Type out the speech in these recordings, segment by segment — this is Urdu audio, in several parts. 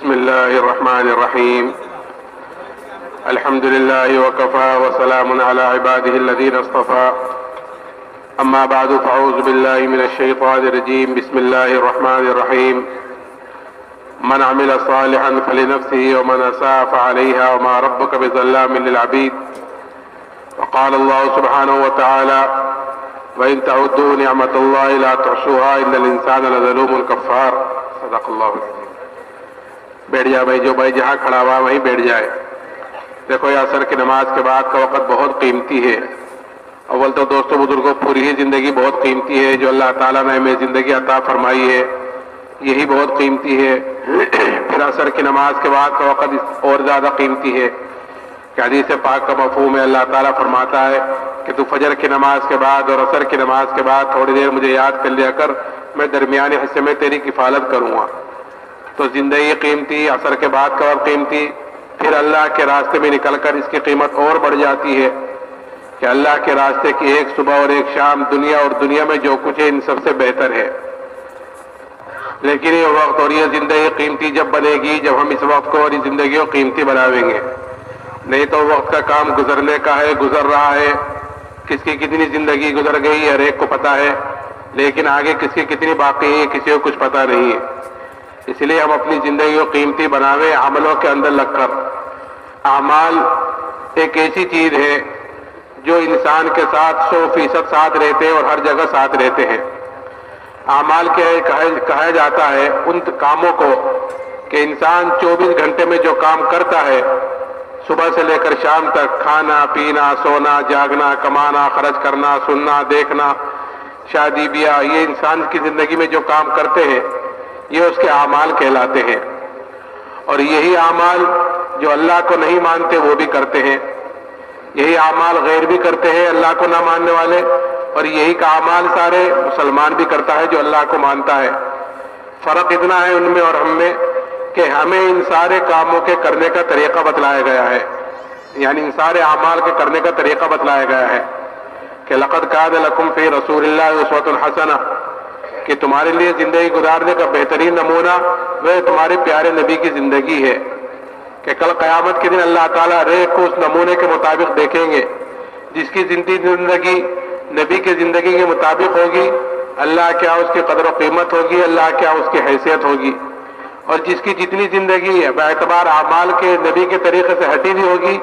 بسم الله الرحمن الرحيم. الحمد لله وكفى وسلام على عباده الذين اصطفى. أما بعد فأعوذ بالله من الشيطان الرجيم. بسم الله الرحمن الرحيم. من عمل صالحا فلنفسه ومن أساء فعليها وما ربك بظلام للعبيد. وقال الله سبحانه وتعالى: وإن تعدوا نعمة الله لا تحصوها إن الإنسان لظلوم كفار. صدق الله العظيم. بیٹھ جائے بھائی، جو بھائی جہاں کھڑا ہوا وہیں بیٹھ جائے. دیکھو یہ عصر کی نماز کے بعد کا وقت بہت قیمتی ہے. اول تو دوستوں بزرگوں، پوری ہی زندگی بہت قیمتی ہے. جو اللہ تعالیٰ نے ہمیں زندگی عطا فرمائی ہے یہی بہت قیمتی ہے. پھر عصر کی نماز کے بعد کا وقت اور زیادہ قیمتی ہے. کہ حدیث پاک کا مفہوم ہے، اللہ تعالیٰ فرماتا ہے کہ تو فجر کی نماز کے بعد اور عصر کی نماز کے بعد تھوڑی دیر مجھے یاد کر لیا کر، میں درمیانی حصے میں تیری کفالت کروں گا. تو زندگی قیمتی، عصر کے بعد کا وقت قیمتی، پھر اللہ کے راستے میں نکل کر اس کی قیمت اور بڑھ جاتی ہے کہ اللہ کے راستے کی ایک صبح اور ایک شام دنیا اور دنیا میں جو کچھ ہے ان سب سے بہتر ہے. لیکن یہ وقت اور یہ زندگی قیمتی جب بنے گی جب ہم اس وقت کو اور اس زندگی کو قیمتی بناویں گے. نہیں تو وقت کا کام گزرنے کا ہے، گزر رہا ہے. کس کی کتنی زندگی گزر گئی ہر ایک کو پتا ہے، لیکن آگے کس کی کتنی باقی ہے کسی کو کچھ پتا نہیں ہے. اس لیے ہم اپنی زندگی کو قیمتی بناویں عملوں کے اندر لگ کر. اعمال ایک ایسی چیز ہے جو انسان کے ساتھ 100% ساتھ رہتے ہیں اور ہر جگہ ساتھ رہتے ہیں. اعمال کے کہا جاتا ہے ان کاموں کو کہ انسان 24 گھنٹے میں جو کام کرتا ہے، صبح سے لے کر شام تک، کھانا پینا سونا جاگنا کمانا خرچ کرنا سننا دیکھنا شادی بیاہ، یہ انسان کی زندگی میں جو کام کرتے ہیں یہ اس کے اعمال کہلاتے ہیں. اور یہی اعمال جو اللہ کو نہیں مانتے وہ بھی کرتے ہیں. یہی اعمال غیر بھی کرتے ہیں اللہ کو نہ ماننے والے، اور یہی کا اعمال سارے مسلمان بھی کرتا ہے جو اللہ کو مانتا ہے. فرق اتنا ہے ان میں اور ہم میں کہ ہمیں ان سارے کاموں کے کرنے کا طریقہ بتلایا گیا ہے، یعنی ان سارے اعمال کے کرنے کا طریقہ بتلایا گیا ہے کہ لقد کان لکم فی رسول اللہ اسوۃ حسنہ، کہ تمہارے لیے زندگی گزارنے کا بہترین نمونہ وہ تمہارے پیارے نبی کی زندگی ہے. کہ کل قیامت کے دن اللہ تعالیٰ ہر ایک کو اس نمونے کے مطابق دیکھیں گے. جس کی زندگی نبی کی زندگی کے مطابق ہوگی، اللہ کیا اس کی قدر و قیمت ہوگی، اللہ کیا اس کی حیثیت ہوگی. اور جس کی جتنی زندگی ہے باعتبار اعمال کے نبی کے طریقے سے ہٹی ہوئی ہوگی،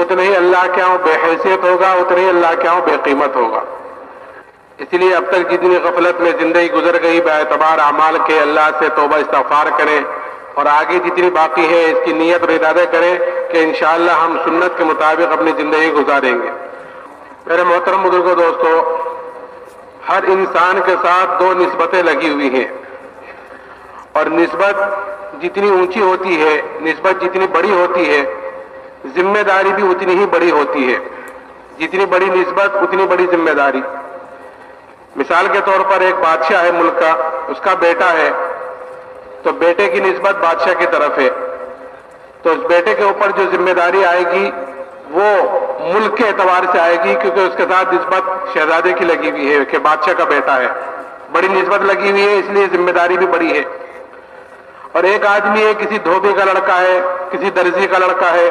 اتنا ہی اللہ کیا ہو بے حیثیت ہوگا، اتنا ہی اللہ کیا ہو بے قیمت ہوگا. اس لیے اب تک جتنی غفلت میں زندگی گزر گئی باعتبار اعمال کے، اللہ سے توبہ استغفار کریں، اور آگے جتنی باقی ہے اس کی نیت اور ارادہ کریں کہ انشاءاللہ ہم سنت کے مطابق اپنی زندگی گزاریں گے. میرے محترم بزرگوں دوستو، ہر انسان کے ساتھ دو نسبتیں لگی ہوئی ہیں، اور نسبت جتنی اونچی ہوتی ہے، نسبت جتنی بڑی ہوتی ہے، ذمہ داری بھی اتنی ہی بڑی ہوتی ہے. جتنی بڑی نسبت اتنی بڑی ذمہ داری. مثال کے طور پر ایک بادشاہ ہے ملک کا، اس کا بیٹا ہے، تو بیٹے کی نسبت بادشاہ کی طرف ہے. تو اس بیٹے کے اوپر جو ذمہ داری آئے گی وہ ملک کے اعتبار سے آئے گی، کیونکہ اس کے ساتھ نسبت شہزادے کی لگی ہوئی ہے کہ بادشاہ کا بیٹا ہے. بڑی نسبت لگی ہوئی ہے اس لیے ذمہ داری بھی بڑی ہے. اور ایک آدمی ہے، کسی دھوبی کا لڑکا ہے، کسی درزی کا لڑکا ہے،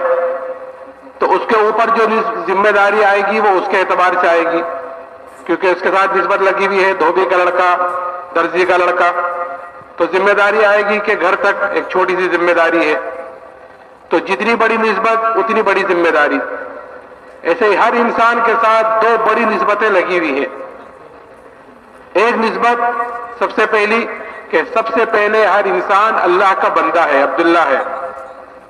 تو اس کے اوپر جو ذمہ داری آئے گی وہ اس کے اعتبار سے آئے گی، کیونکہ اس کے ساتھ نسبت لگی ہوئی ہے، دھوبی کا لڑکا درزی کا لڑکا. تو ذمہ داری آئے گی کہ گھر تک ایک چھوٹی سی ذمہ داری ہے. تو جتنی بڑی نسبت اتنی بڑی ذمہ داری. ایسے ہی ہر انسان کے ساتھ دو بڑی نسبتیں لگی ہوئی ہیں. ایک نسبت سب سے پہلی کہ سب سے پہلے ہر انسان اللہ کا بندہ ہے، عبداللہ ہے.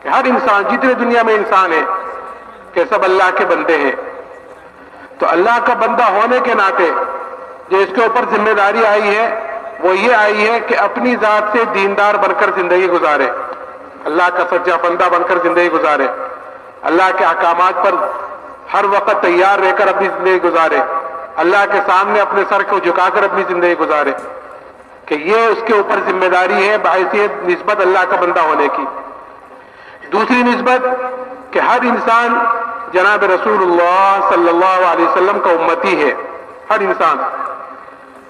کہ ہر انسان جتنے دنیا میں انسان ہے کہ سب اللہ کے بندے ہیں. تو اللہ کا بندہ ہونے کے ناطے جو اس کے اوپر ذمہ داری آئی ہے وہ یہ آئی ہے کہ اپنی ذات سے دیندار بن کر زندگی گزارے، اللہ کا سچا بندہ بن کر زندگی گزارے، اللہ کے احکامات پر ہر وقت تیار رہ کر اپنی زندگی گزارے، اللہ کے سامنے اپنے سر کو جھکا کر اپنی زندگی گزارے. کہ یہ اس کے اوپر ذمہ داری ہے بحیثیت نسبت اللہ کا بندہ ہونے کی. دوسری نسبت کہ ہر انسان جناب رسول اللہ صلی اللہ علیہ وسلم کا امتی ہے، ہر انسان.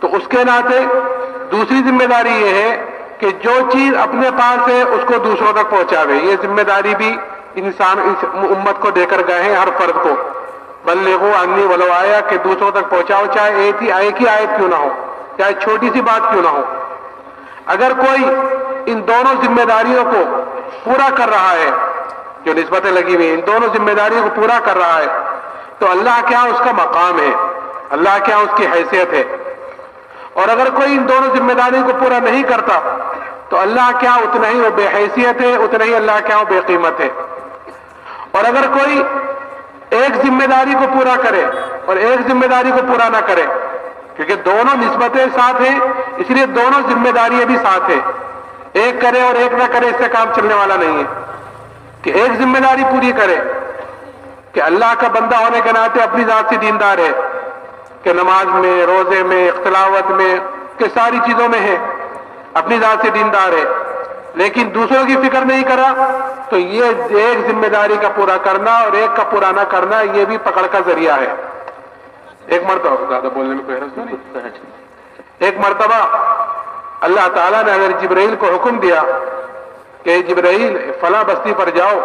تو اس کے ناطے دوسری ذمہ داری یہ ہے کہ جو چیز اپنے پاس ہے اس کو دوسروں تک پہنچاوے. یہ ذمہ داری بھی انسان اس امت کو دے کر گئے ہیں ہر فرد کو. بلغوا عنی ولو آیا کہ دوسروں تک پہنچاؤ چاہے ایک ہی آیت کیوں نہ ہو, چاہے چھوٹی سی بات کیوں نہ ہو. اگر کوئی ان دونوں ذمہ داریوں کو پورا کر رہا ہے, جو نسبتیں لگی ہوئی ان دونوں ذمہ داریوں کو پورا کر رہا ہے, تو اللہ کیا اس کا مقام ہے, اللہ کیا اس کی حیثیت ہے. اور اگر کوئی ان دونوں ذمہ داریوں کو پورا نہیں کرتا تو اللہ کیا اتنا ہی وہ بے حیثیت ہے, اتنا ہی اللہ کیا وہ بے قیمت ہے. اور اگر کوئی ایک ذمہ داری کو پورا کرے اور ایک ذمہ داری کو پورا نہ کرے, کیونکہ دونوں نسبتیں ساتھ ہیں اس لیے دونوں ذمہ داریاں بھی ساتھ ہیں, ایک کرے اور ایک نہ کرے اس سے کام چلنے والا نہیں ہے. کہ ایک ذمہ داری پوری کرے کہ اللہ کا بندہ ہونے کے ناطے اپنی ذات سے دیندار ہے, کہ نماز میں, روزے میں, اختلاوت میں, کہ ساری چیزوں میں ہے, اپنی ذات سے دیندار ہے, لیکن دوسروں کی فکر نہیں کرا, تو یہ ایک ذمہ داری کا پورا کرنا اور ایک کا پورا نہ کرنا یہ بھی پکڑ کا ذریعہ ہے. ایک مرتبہ, زیادہ بولنے میں کوئی حرج نہیں, ایک مرتبہ اللہ تعالیٰ نے اگر جبرائیل کو حکم دیا کہ جبرائیل فلاں بستی پر جاؤ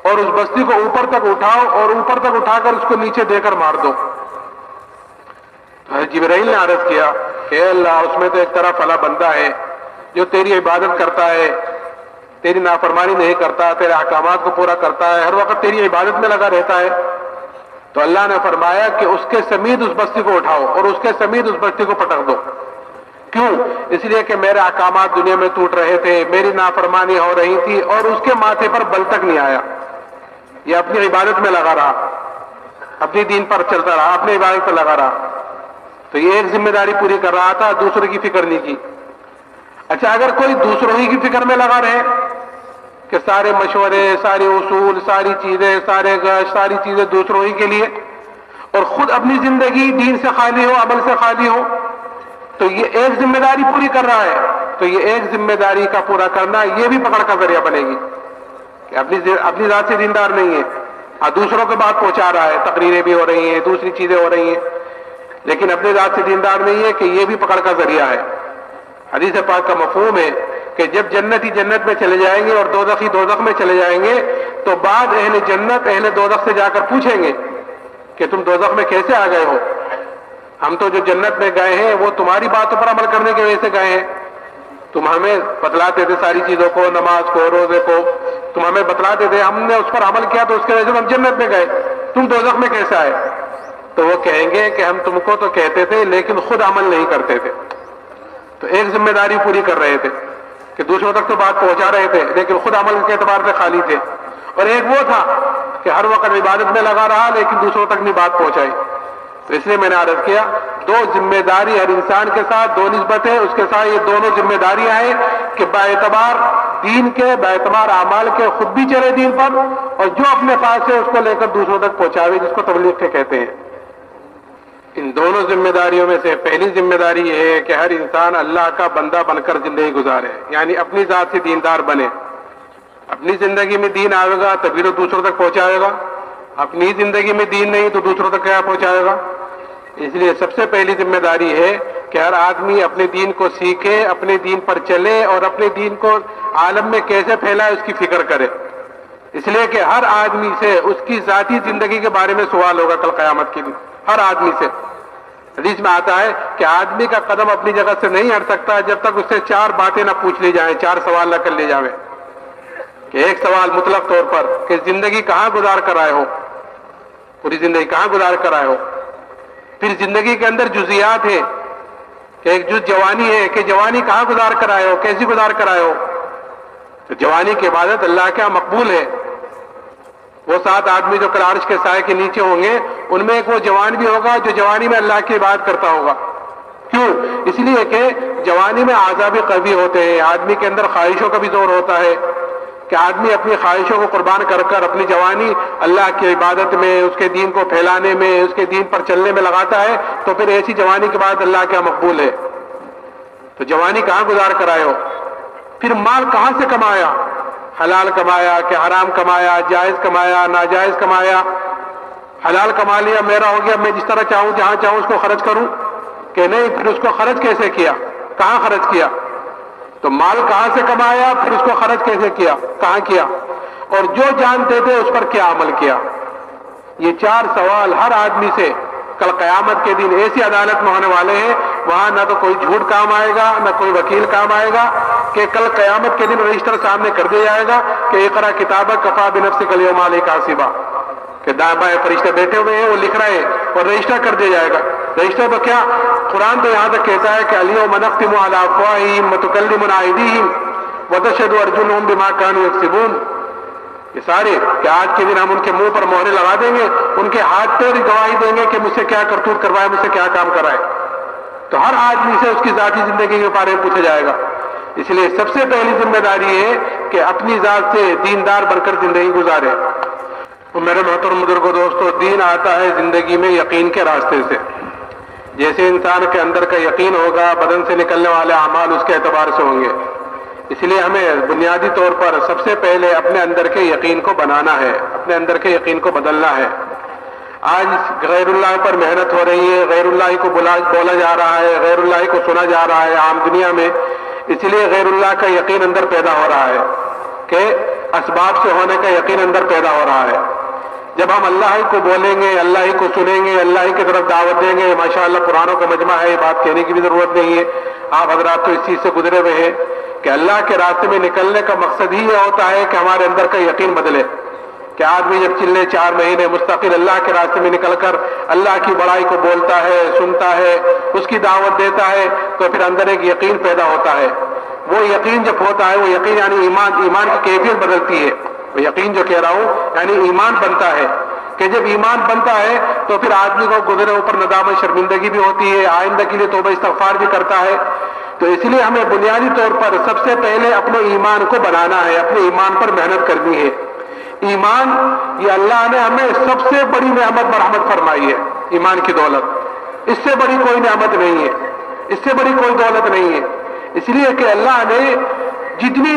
اور اس بستی کو اوپر تک اٹھاؤ اور اوپر تک اٹھا کر اس کو نیچے دے کر مار دو. جبرائیل نے عرض کیا کہ اے اللہ, اس میں تو ایک طرح فلاں بندہ ہے جو تیری عبادت کرتا ہے, تیری نافرمانی نہیں کرتا, تیرے احکامات کو پورا کرتا ہے, ہر وقت تیری عبادت میں لگا رہتا ہے. تو اللہ نے فرمایا کہ اس کے سمیت اس بستی کو اٹھاؤ اور اس کے سمیت اس بستی کو پٹک دو. کیوں؟ اس لیے کہ میرے احکامات دنیا میں ٹوٹ رہے تھے, میری نافرمانی ہو رہی تھی اور اس کے ماتھے پر بل تک نہیں آیا. یہ اپنی عبادت میں لگا رہا, اپنی دین پر چلتا رہا, اپنی عبادت پر لگا رہا. تو یہ ایک ذمہ داری پوری کر رہا تھا, دوسروں کی فکر نہیں کی. اچھا, اگر کوئی دوسروں ہی کی فکر میں لگا رہے کہ سارے مشورے, سارے اصول, ساری چیزیں دوسروں ہی کے لیے, اور خود اپنی زندگی دین سے خالی ہو, عمل سے خالی ہو, تو یہ ایک ذمہ داری پوری کر رہا ہے. تو یہ ایک ذمہ داری کا پورا کرنا یہ بھی پکڑ کا ذریعہ بنے گی کہ اپنی ذات سے دیندار نہیں ہے, دوسروں کے بات پہنچا رہا ہے, تقریریں بھی ہو رہی ہیں, دوسری چیزیں ہو رہی ہیں, لیکن اپنی ذات سے دیندار نہیں ہے, کہ یہ بھی پکڑ کا ذریعہ ہے. حدیث پاک کا مفہوم ہے کہ جب جنتی جنت میں چلے جائیں گے اور دوزخی دوزخ میں چلے جائیں گے, تو بعد اہل جنت اہل دوزخ سے جا کر پوچھیں گے کہ تم دوزخ میں کیسے آ گئے ہو؟ ہم تو جو جنت میں گئے ہیں وہ تمہاری باتوں پر عمل کرنے کی وجہ سے گئے ہیں, تم ہمیں بتلاتے تھے ساری چیزوں کو, نماز کو, روزے کو, تم ہمیں بتلاتے تھے, ہم نے اس پر عمل کیا تو اس کی وجہ سے ہم جنت میں گئے, تم دوزخ میں کیسے آئے؟ تو وہ کہیں گے کہ ہم تم کو تو کہتے تھے لیکن خود عمل نہیں کرتے تھے. تو ایک ذمہ داری پوری کر رہے تھے کہ دوسروں تک تو بات پہنچا رہے تھے لیکن خود عمل کے اعتبار سے خالی تھے. اور ایک وہ تھا کہ ہر وقت عبادت میں لگا رہا لیکن دوسروں تک نہیں بات پہنچائی. تو اس لیے میں نے عرض کیا, دو ذمہ داری ہر انسان کے ساتھ, دو نسبتیں اس کے ساتھ, یہ دونوں ذمہ داریاں ہیں کہ باعتبار دین کے, باعتبار اعمال کے خود بھی چلے دین پر, اور جو اپنے پاس ہے اس کو لے کر دوسروں تک پہنچاوے, جس کو تبلیغ کے کہتے ہیں. ان دونوں ذمہ داریوں میں سے پہلی ذمہ داری یہ ہے کہ ہر انسان اللہ کا بندہ بن کر زندگی گزارے, یعنی اپنی ذات سے دیندار بنے. اپنی زندگی میں دین آئے گا تبھی تو دوسروں تک پہنچائے گا, اپنی زندگی میں دین نہیں تو دوسروں تک کیا پہنچائے گا. اس لیے سب سے پہلی ذمہ داری ہے کہ ہر آدمی اپنے دین کو سیکھے, اپنے دین پر چلے اور اپنے دین کو عالم میں کیسے پھیلائے اس کی فکر کرے. اس لیے کہ ہر آدمی سے اس کی ذاتی زندگی کے بارے میں سوال ہوگا کل قیامت کے دن, ہر آدمی سے. حدیث میں آتا ہے کہ آدمی کا قدم اپنی جگہ سے نہیں ہٹ سکتا جب تک اس سے 4 باتیں نہ پوچھ لی جائیں, 4 سوال نہ کر لیے جائیں. کہ ایک سوال مطلق طور پر کہ زندگی کہاں گزار کر آئے ہو, پوری زندگی کہاں گزار کر آئے ہو. پھر زندگی کے اندر جزیات ہیں کہ ایک جز جوانی ہے کہ جوانی کہاں گزار کر آئے ہو, کیسی گزار کر آئے ہو. تو جوانی کی عبادت اللہ کیا مقبول ہے. وہ 7 آدمی جو کل عرش کے سائے کے نیچے ہوں گے ان میں ایک وہ جوان بھی ہوگا جو جوانی میں اللہ کی عبادت کرتا ہوگا. کیوں؟ اس لیے کہ جوانی میں اعضاء بھی قوی ہوتے ہیں, آدمی کے اندر خواہشوں کا بھی زور ہوتا ہے کہ آدمی اپنی خواہشوں کو قربان کر کر اپنی جوانی اللہ کی عبادت میں, اس کے دین کو پھیلانے میں, اس کے دین پر چلنے میں لگاتا ہے. تو پھر ایسی جوانی کے بعد اللہ کیا مقبول ہے. تو جوانی کہاں گزار کر آئے ہو. پھر مال کہاں سے کمایا, حلال کمایا کہ حرام کمایا, جائز کمایا, ناجائز کمایا. حلال کما لیا میرا ہو گیا, میں جس طرح چاہوں جہاں چاہوں اس کو خرچ کروں, کہ نہیں. پھر اس کو خرچ کیسے کیا, کہاں خرچ کیا. تو مال کہاں سے کمایا، پھر اس کو خرچ کیسے کیا، کہاں کیا، اور جو جانتے تھے اس پر کیا عمل کیا؟ یہ 4 سوال ہر آدمی سے کل قیامت کے دن ایسی عدالت میں ہونے والے ہیں، وہاں نہ تو کوئی جھوٹ کام آئے گا، نہ کوئی وکیل کام آئے گا، کہ کل قیامت کے دن رجسٹر سامنے کر دیا جائے گا کہ اقرا کتابک کفا بنفسک الیوم علیک حاسبا، کہ دائیں بائیں فرشتے بیٹھے ہوئے ہیں، وہ لکھ رہے ہیں اور رجسٹر کر دیا جائے گا۔ رجسٹر تو کیا، قرآن تو یہاں تک کہتا ہے کہ الیوم نختم علی افواہہم وتکلمنا ایدیہم وتشہد ارجلہم بما کانوا یکسبون، یہ سارے کہ آج کے دن ہم ان کے منہ پر مہرے لگا دیں گے، ان کے ہاتھ پیر گواہی دیں گے کہ مجھ سے کیا کرتوت کروائے، مجھ سے کیا کام کرائے۔ تو ہر آدمی سے اس کی ذاتی زندگی کے بارے میں پوچھا جائے گا۔ اس لیے سب سے پہلی ذمہ داری ہے کہ اپنی ذات سے دیندار بن کر زندگی گزارے۔ تو میرے محترم بزرگوں، دوستو، دین آتا ہے زندگی میں یقین کے راستے سے۔ جیسے انسان کے اندر کا یقین ہوگا، بدن سے نکلنے والے اعمال اس کے اعتبار سے ہوں گے۔ اس لیے ہمیں بنیادی طور پر سب سے پہلے اپنے اندر کے یقین کو بنانا ہے، اپنے اندر کے یقین کو بدلنا ہے۔ آج غیر اللہ پر محنت ہو رہی ہے، غیر اللہ کو بولا جا رہا ہے، غیر اللہ کو سنا جا رہا ہے عام دنیا میں، اس لیے غیر اللہ کا یقین اندر پیدا ہو رہا ہے کہ اسباب سے ہونے کا یقین اندر پیدا ہو رہا ہے۔ جب ہم اللہ ہی کو بولیں گے، اللہ ہی کو سنیں گے، اللہ ہی کی طرف دعوت دیں گے، ماشاءاللہ قرآنوں کا مجمع ہے، یہ بات کہنے کی بھی ضرورت نہیں ہے، آپ حضرات تو اس چیز سے گزرے ہوئے ہیں کہ اللہ کے راستے میں نکلنے کا مقصد ہی یہ ہوتا ہے کہ ہمارے اندر کا یقین بدلے، کہ آدمی جب چلے 4 مہینے مستقل اللہ کے راستے میں نکل کر اللہ کی بڑائی کو بولتا ہے، سنتا ہے، اس کی دعوت دیتا ہے، تو پھر اندر ایک یقین پیدا ہوتا ہے۔ وہ یقین جب ہوتا ہے، وہ یقین یعنی ایمان کی کیفیت بدلتی ہے۔ وہ یقین جو کہہ رہا ہوں یعنی ایمان بنتا ہے، کہ جب ایمان بنتا ہے تو پھر آدمی کو گزرے اوپر ندامت شرمندگی بھی ہوتی ہے، آئندہ کے لیے توبہ استغفار بھی کرتا ہے۔ تو اس لیے ہمیں بنیادی طور پر سب سے پہلے اپنے ایمان کو بنانا ہے، اپنے ایمان پر محنت کرنی ہے۔ ایمان یہ اللہ نے ہمیں سب سے بڑی نعمت مرحمت فرمائی ہے، ایمان کی دولت، اس سے بڑی کوئی نعمت نہیں ہے، اس سے بڑی کوئی دولت نہیں ہے۔ اس لیے کہ اللہ نے جتنی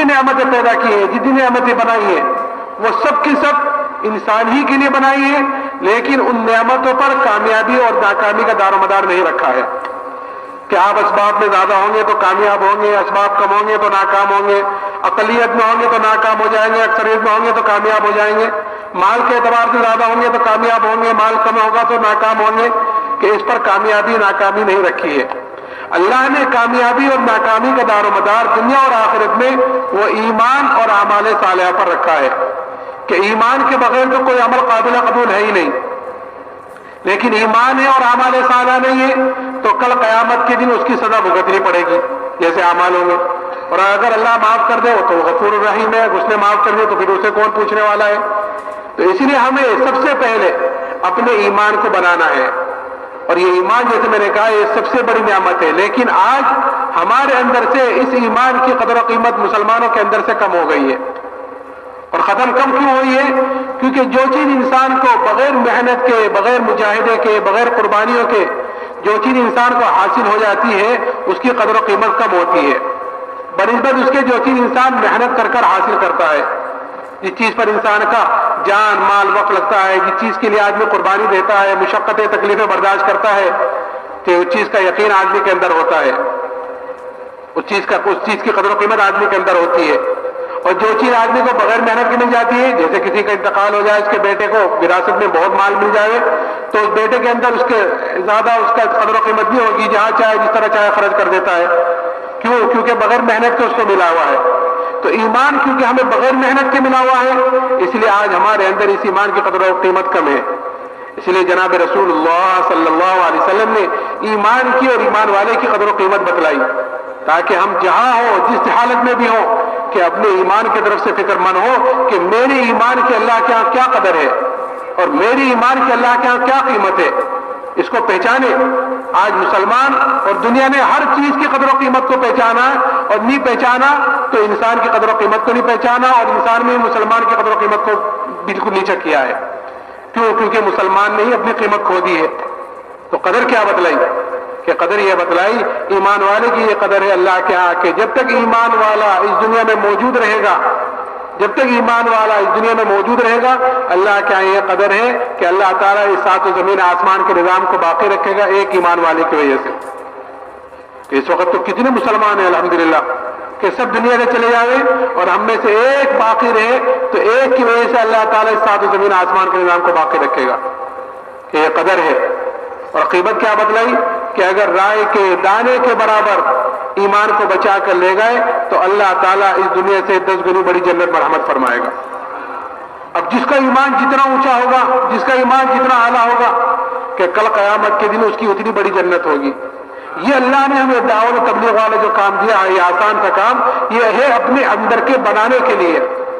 نعمتیں پیدا کی ہیں، جتنی نعمتیں بنائی ہیں، وہ سب کی سب انسان ہی کے لیے بنائی ہیں، لیکن ان نعمتوں پر کامیابی اور ناکامی کا دار و مدار نہیں رکھا ہے کہ آپ اسباب میں زیادہ ہوں گے تو کامیاب ہوں گے، اسباب کم ہوں گے تو ناکام ہوں گے، اقلیت میں ہوں گے تو ناکام ہو جائیں گے، اکثریت میں ہوں گے تو کامیاب ہو جائیں گے، مال کے اعتبار سے زیادہ ہوں گے تو کامیاب ہوں گے، مال کم ہوگا تو ناکام ہوں گے، کہ اس پر کامیابی ناکامی نہیں رکھی ہے۔ اللہ نے کامیابی اور ناکامی کا دار و مدار دنیا اور آخرت میں وہ ایمان اور اعمال صالحہ پر رکھا ہے، کہ ایمان کے بغیر تو کوئی عمل قابل قبول ہے ہی نہیں، لیکن ایمان ہے اور اعمال صالحہ نہیں ہے تو کل قیامت کے دن اس کی سزا بھگتنی پڑے گی جیسے اعمال ہوں گے۔ اور اگر اللہ معاف کر دے تو غفور الرحیم ہے، اس نے معاف کر دیا تو پھر اسے کون پوچھنے والا ہے۔ تو اس لیے ہمیں سب سے پہلے اپنے ایمان کو بنانا ہے، اور یہ ایمان جیسے میں نے کہا یہ سب سے بڑی نعمت ہے، لیکن آج ہمارے اندر سے اس ایمان کی قدر و قیمت مسلمانوں کے اندر سے کم ہو گئی ہے۔ اور ختم کم کیوں ہوئی ہے؟ کیونکہ جو چیز انسان کو بغیر محنت کے، بغیر مجاہدے کے، بغیر قربانیوں کے جو چیز انسان کو حاصل ہو جاتی ہے اس کی قدر و قیمت کم ہوتی ہے، بنسبت اس کے جو چیز انسان محنت کر کر حاصل کرتا ہے، جس چیز پر انسان کا جان مال وقت لگتا ہے، جس چیز کے لیے آدمی قربانی دیتا ہے، مشقتیں تکلیفیں برداشت کرتا ہے، کہ اس چیز کا یقین آدمی کے اندر ہوتا ہے، اس چیز کی قدر و قیمت آدمی کے اندر ہوتی ہے۔ اور جو چیز آدمی کو بغیر محنت کی مل جاتی ہے، جیسے کسی کا انتقال ہو جائے، اس کے بیٹے کو وراثت میں بہت مال مل جائے، تو اس بیٹے کے اندر اس کے زیادہ اس کا قدر و قیمت بھی ہوگی، جہاں چاہے جس طرح چاہے خرچ کر دیتا ہے۔ کیوں؟ کیونکہ بغیر محنت کے اس کو ملا ہوا ہے۔ تو ایمان کیونکہ ہمیں بغیر محنت کے ملا ہوا ہے، اس لیے آج ہمارے اندر اس ایمان کی قدر و قیمت کم ہے۔ اس لیے جناب رسول اللہ صلی اللہ علیہ وسلم نے ایمان کی اور ایمان والے کی قدر و قیمت بتلائی، تاکہ ہم جہاں ہو، جس حالت میں بھی ہو، کہ اپنے ایمان کی طرف سے فکر مند ہو کہ میرے ایمان کے اللہ کے ہاں کیا قدر ہے اور میری ایمان کے اللہ کے ہاں کیا قیمت ہے، اس کو پہچانے۔ آج مسلمان اور دنیا نے ہر چیز کی قدر و قیمت کو پہچانا اور نہیں پہچانا تو انسان کی قدر و قیمت کو نہیں پہچانا، اور انسان میں مسلمان کی قدر و قیمت کو بالکل نیچا کیا ہے۔ کیوں؟ کیونکہ مسلمان نے ہی اپنی قیمت کھو دی ہے۔ تو قدر کیا بتلائی؟ کہ قدر یہ بتلائی ایمان والے کی یہ قدر ہے اللہ کے ہاں، کہ جب تک ایمان والا اس دنیا میں موجود رہے گا، جب تک ایمان والا اس دنیا میں موجود رہے گا، اللہ کے ہاں یہ قدر ہے کہ اللہ تعالیٰ اس سات و زمین آسمان کے نظام کو باقی رکھے گا ایک ایمان والے کی وجہ سے۔ کہ اس وقت تو کتنے مسلمان ہیں الحمدللہ کہ سب دنیا سے چلے جائیں اور ہم میں سے ایک باقی رہے تو ایک کی وجہ سے اللہ تعالیٰ اس سات زمین آسمان کے نظام کو باقی رکھے گا کہ یہ قدر ہے. اور قیمت کیا بتلائی کہ اگر رائے کے دانے کے برابر ایمان کو بچا کر لے گئے تو اللہ تعالیٰ اس دنیا سے 10 گنی بڑی جنت مرحمت فرمائے گا. اب جس کا ایمان جتنا اونچا ہوگا، جس کا ایمان جتنا اعلیٰ ہوگا کہ کل قیامت کے دن اس کی اتنی بڑی جنت ہوگی. یہ اللہ نے ہمیں دعوت و تبلیغ والا جو کام دیا ہے، یہ آسان سا کام، یہ ہے اپنے اندر کے بنانے کے لیے،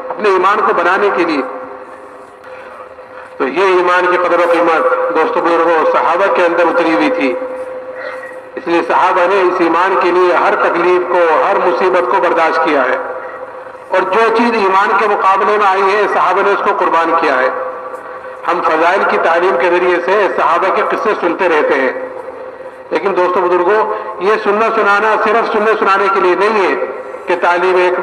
اپنے ایمان کو بنانے کے لیے. تو یہ ایمان کی قدر و قیمت دوستو بزرگوں صحابہ کے اندر اتری ہوئی تھی. اس لیے صحابہ نے اس ایمان کے لیے ہر تکلیف کو، ہر مصیبت کو برداشت کیا ہے، اور جو چیز ایمان کے مقابلے میں آئی ہے صحابہ نے اس کو قربان کیا ہے. ہم فضائل کی تعلیم کے ذریعے سے صحابہ کے قصے سنتے رہتے ہیں، لیکن دوستو بزرگوں یہ سننا سنانا صرف سننے سنانے کے لیے نہیں ہے کہ تعلیم ایک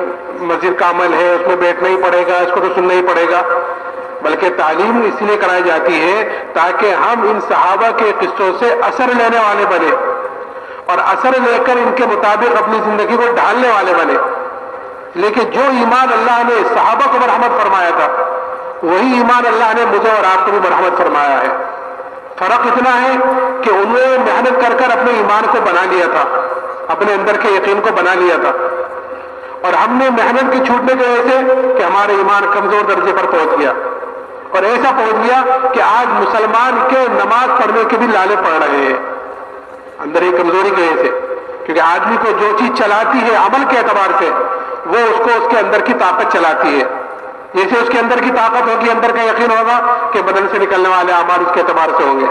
مسجد کا عمل ہے، اس میں بیٹھنا ہی پڑے گا، اس کو تو سننا ہی پڑے گا، بلکہ تعلیم اس لیے کرائی جاتی ہے تاکہ ہم ان صحابہ کے قصوں سے اثر لینے والے بنے اور اثر لے کر ان کے مطابق اپنی زندگی کو ڈھالنے والے بنے. لیکن جو ایمان اللہ نے صحابہ کو مرحمت فرمایا تھا وہی ایمان اللہ نے مجھے اور آپ کو بھی مرحمت فرمایا ہے. فرق اتنا ہے کہ انہوں نے محنت کر کر اپنے ایمان کو بنا لیا تھا، اپنے اندر کے یقین کو بنا لیا تھا، اور ہم نے محنت کے چھوٹنے کی وجہ سے کہ ہمارے ایمان کمزور درجے پر پہنچ گیا، اور ایسا پہنچ گیا کہ آج مسلمان کے نماز پڑھنے کے بھی لالے پڑ رہے ہیں اندر ایک کمزوری کی وجہ سے. کیونکہ آدمی کو جو چیز چلاتی ہے عمل کے اعتبار سے وہ اس کو اس کے اندر کی طاقت چلاتی ہے. جیسے اس کے اندر کی طاقت ہوگی، اندر کا یقین ہوگا کہ بدن سے نکلنے والے اعمال اس کے اعتبار سے ہوں گے.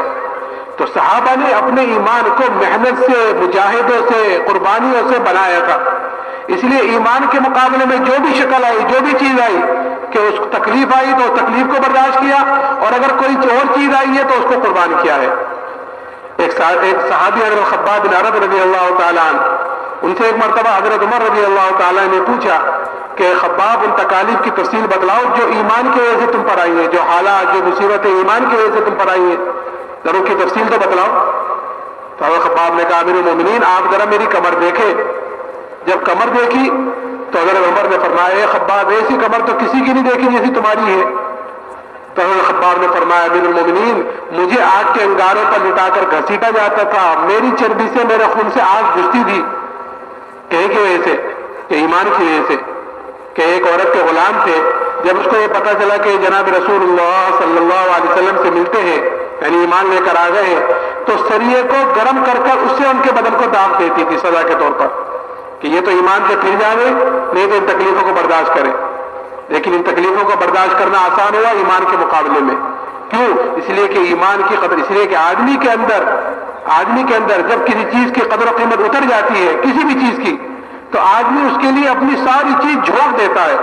تو صحابہ نے اپنے ایمان کو محنت سے، مجاہدوں سے، قربانیوں سے بنایا تھا. اس لیے ایمان کے مقابلے میں جو بھی شکل آئی، جو بھی چیز آئی کہ اس کو تکلیف آئی تو اس تکلیف کو برداشت کیا، اور اگر کوئی اور چیز آئی ہے تو اس کو قربان کیا ہے. ایک صحابی حضرت خباب بن عرب رضی اللہ تعالیٰ عنہ، ان سے ایک مرتبہ حضرت عمر رضی اللہ تعالیٰ نے پوچھا کہ خباب ان تکالیف کی تفصیل بتلاؤ جو ایمان کی وجہ سے تم پر آئی ہیں، جو حالات، جو مصیبتیں ایمان کی وجہ سے تم پر آئی ہیں، ذرا کی تفصیل تو بتلاؤ. تو حضرت خباب نے کہا امیر المومنین آپ ذرا میری کمر دیکھیں. جب کمر دیکھی تو حضرت عمر نے فرمایا اے خباب ایسی کمر تو کسی کی نہیں دیکھی جیسی تمہاری ہے. تو حضرت خباب نے فرمایا امیر المومنین مجھے آگ کے انگاروں پر لٹا کر گھسیٹا جاتا تھا، میری چربی سے، میرے خون سے آگ گھستی تھی. کہیں کی وجہ سے کہ ایمان کی وجہ سے کہ ایک عورت کے غلام تھے، جب اس کو یہ پتا چلا کہ جناب رسول اللہ صلی اللہ علیہ وسلم سے ملتے ہیں، یعنی ایمان لے کر آ گئے ہیں، تو سریے کو گرم کر کر اس سے ان کے بدن کو داغ دیتی تھی سزا کے طور پر کہ یہ تو ایمان سے پھر جائے، نہیں تو ان تکلیفوں کو برداشت کرے. لیکن ان تکلیفوں کو برداشت کرنا آسان ہوا ایمان کے مقابلے میں. کیوں؟ اس لیے کہ ایمان کی قدر، اس لیے کہ آدمی کے اندر جب کسی چیز کی قدر و قیمت اتر جاتی ہے، کسی بھی چیز کی، تو آدمی اس کے لیے اپنی ساری چیز جھونک دیتا ہے،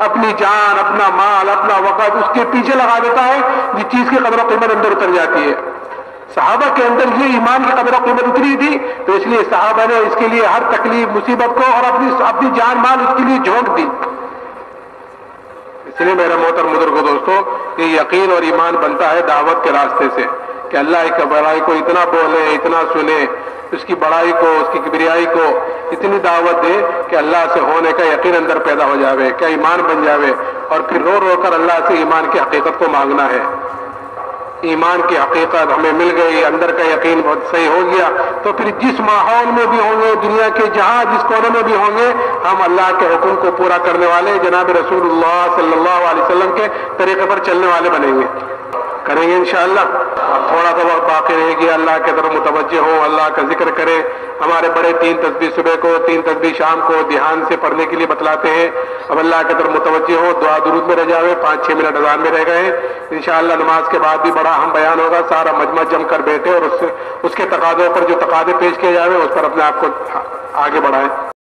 اپنی جان، اپنا مال، اپنا وقت اس کے پیچھے لگا دیتا ہے جس چیز کی قدر و قیمت اندر اتر جاتی ہے. صحابہ کے اندر یہ ایمان کی قدر و قیمت اتری تھی، تو اس لیے صحابہ نے اس کے لیے ہر تکلیف، مصیبت کو اور اپنی جان مال اس کے لیے جھونک دی. اس لیے میرا محترم بزرگوں دوستو، یہ یقین اور ایمان بنتا ہے دعوت کے راستے سے کہ اللہ کی بڑائی کو اتنا بولے، اتنا سنے، اس کی بڑائی کو، اس کی کبریائی کو اتنی دعوت دے کہ اللہ سے ہونے کا یقین اندر پیدا ہو جاوے، کہ ایمان بن جاوے، اور پھر رو رو کر اللہ سے ایمان کی حقیقت کو مانگنا ہے. ایمان کی حقیقت ہمیں مل گئی، اندر کا یقین بہت صحیح ہو گیا، تو پھر جس ماحول میں بھی ہوں گے، دنیا کے جہاں جس کونے میں بھی ہوں گے، ہم اللہ کے حکم کو پورا کرنے والے، جناب رسول اللہ صلی اللہ علیہ وسلم کے طریقے پر چلنے والے بنیں گے، کریں گے انشاءاللہ. اب تھوڑا سا وقت باقی رہے گی، اللہ کی طرف متوجہ ہوں، اللہ کا ذکر کریں. ہمارے بڑے 3 تسبیح صبح کو، 3 تسبیح شام کو دھیان سے پڑھنے کے لیے بتلاتے ہیں. اب اللہ کی طرف متوجہ ہو، دعا درود میں رہ جاوے. 5-6 منٹ اذان میں رہ گئے ہیں. انشاءاللہ نماز کے بعد بھی بڑا اہم بیان ہوگا، سارا مجمع جم کر بیٹھے اور اس کے تقاضوں پر جو تقاضے پیش کیے جاوے اس پر اپنے آپ کو آگے بڑھائیں.